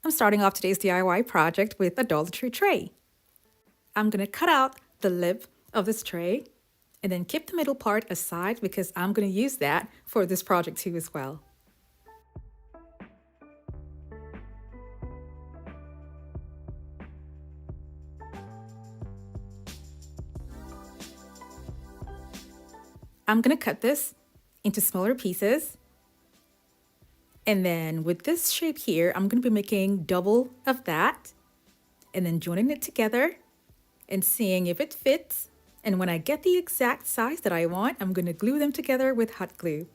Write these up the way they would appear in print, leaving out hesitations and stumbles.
I'm starting off today's DIY project with a Dollar Tree tray. I'm going to cut out the lip of this tray and then keep the middle part aside because I'm going to use that for this project too as well. I'm going to cut this into smaller pieces. And then with this shape here, I'm going to be making double of that and then joining it together and seeing if it fits. And when I get the exact size that I want, I'm going to glue them together with hot glue.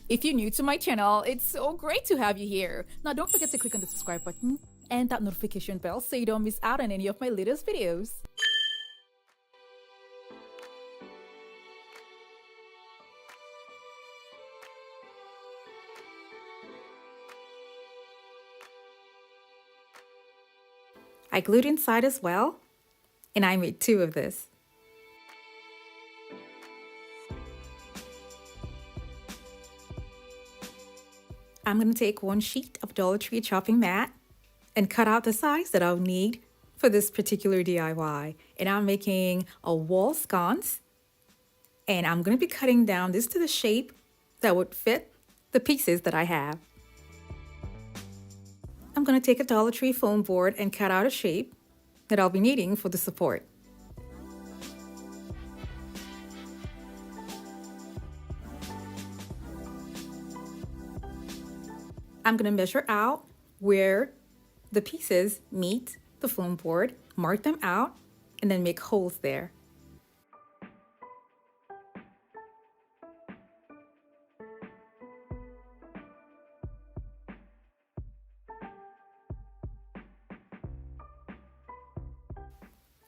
If you're new to my channel, it's so great to have you here. Now don't forget to click on the subscribe button and that notification bell so you don't miss out on any of my latest videos. I glued inside as well, and I made 2 of this. I'm going to take 1 sheet of Dollar Tree chopping mat and cut out the size that I'll need for this particular DIY. And I'm making a wall sconce, and I'm going to be cutting down this to the shape that would fit the pieces that I have. I'm going to take a Dollar Tree foam board and cut out a shape that I'll be needing for the support. I'm going to measure out where the pieces meet the foam board, mark them out, and then make holes there.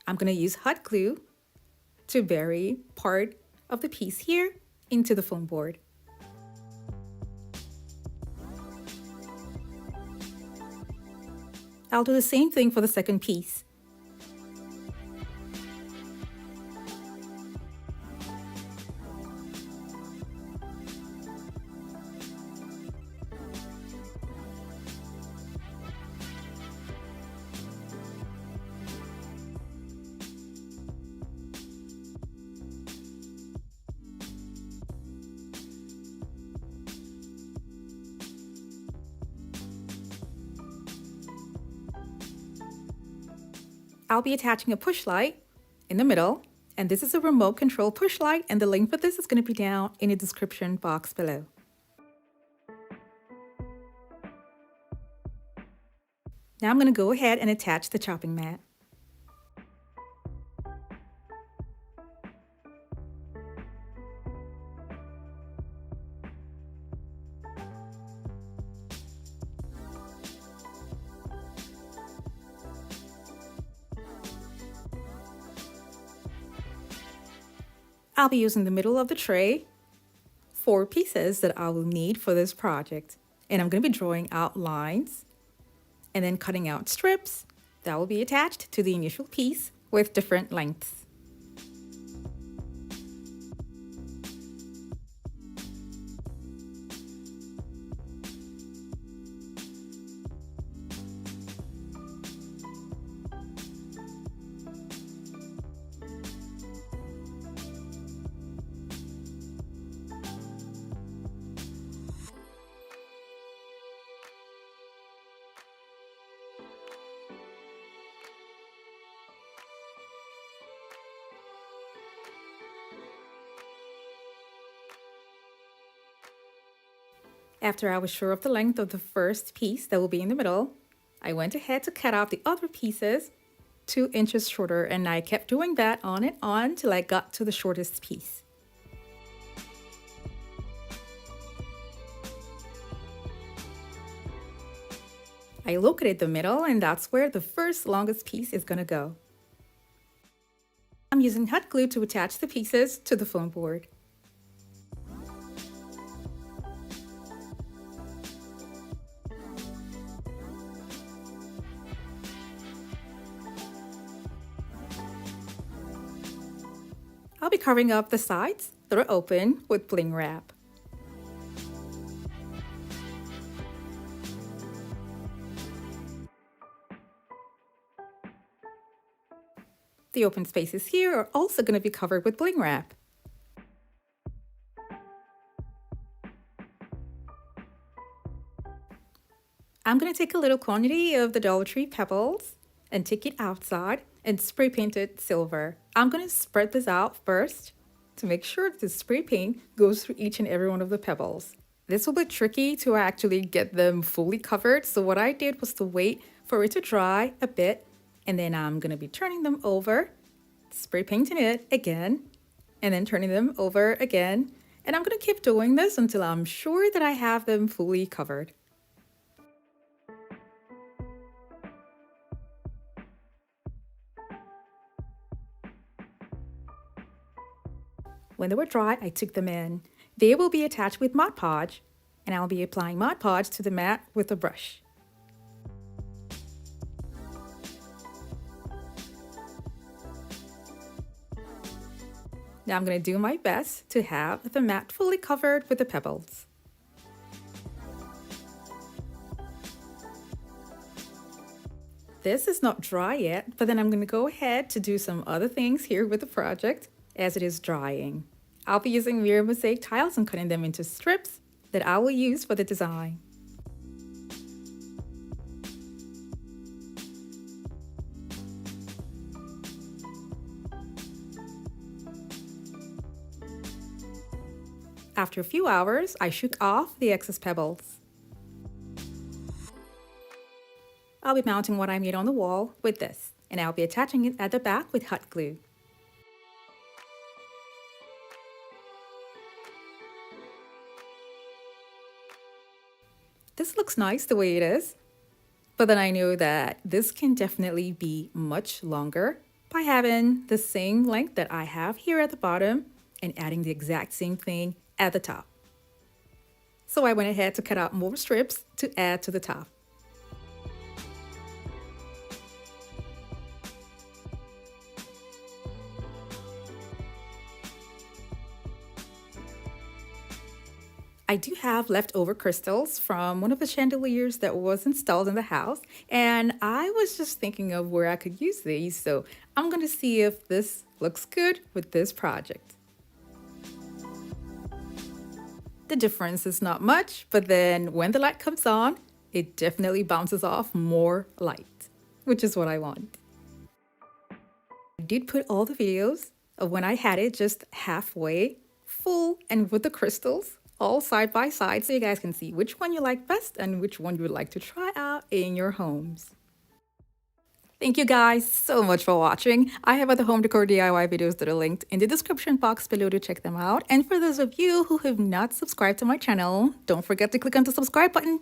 I'm going to use hot glue to bury part of the piece here into the foam board. I'll do the same thing for the second piece. I'll be attaching a push light in the middle, and this is a remote control push light, and the link for this is going to be down in the description box below. Now I'm going to go ahead and attach the chopping mat. I'll be using the middle of the tray for pieces that I will need for this project. And I'm going to be drawing out lines and then cutting out strips that will be attached to the initial piece with different lengths. After I was sure of the length of the first piece that will be in the middle, I went ahead to cut out the other pieces 2 inches shorter, and I kept doing that on and on till I got to the shortest piece. I located the middle, and that's where the first longest piece is going to go. I'm using hot glue to attach the pieces to the foam board. be covering up the sides that are open with bling wrap. The open spaces here are also going to be covered with bling wrap. I'm going to take a little quantity of the Dollar Tree pebbles and take it outside and spray paint it silver. I'm going to spread this out first to make sure the spray paint goes through each and every one of the pebbles. This will be tricky to actually get them fully covered, so what I did was to wait for it to dry a bit, and then I'm going to be turning them over, spray painting it again, and then turning them over again. And I'm going to keep doing this until I'm sure that I have them fully covered. When they were dry, I took them in. They will be attached with Mod Podge, and I'll be applying Mod Podge to the mat with a brush. Now I'm going to do my best to have the mat fully covered with the pebbles. This is not dry yet, but then I'm going to go ahead to do some other things here with the project as it is drying. I'll be using mirror mosaic tiles and cutting them into strips that I will use for the design. After a few hours, I shook off the excess pebbles. I'll be mounting what I made on the wall with this, and I'll be attaching it at the back with hot glue. This looks nice the way it is, but then I know that this can definitely be much longer by having the same length that I have here at the bottom and adding the exact same thing at the top. So I went ahead to cut out more strips to add to the top. I do have leftover crystals from one of the chandeliers that was installed in the house, and I was just thinking of where I could use these, so I'm going to see if this looks good with this project. The difference is not much, but then when the light comes on, it definitely bounces off more light, which is what I want. I did put all the videos of when I had it just halfway full and with the crystals all side by side so you guys can see which one you like best and which one you would like to try out in your homes. Thank you guys so much for watching. I have other home decor DIY videos that are linked in the description box below to check them out. And for those of you who have not subscribed to my channel, don't forget to click on the subscribe button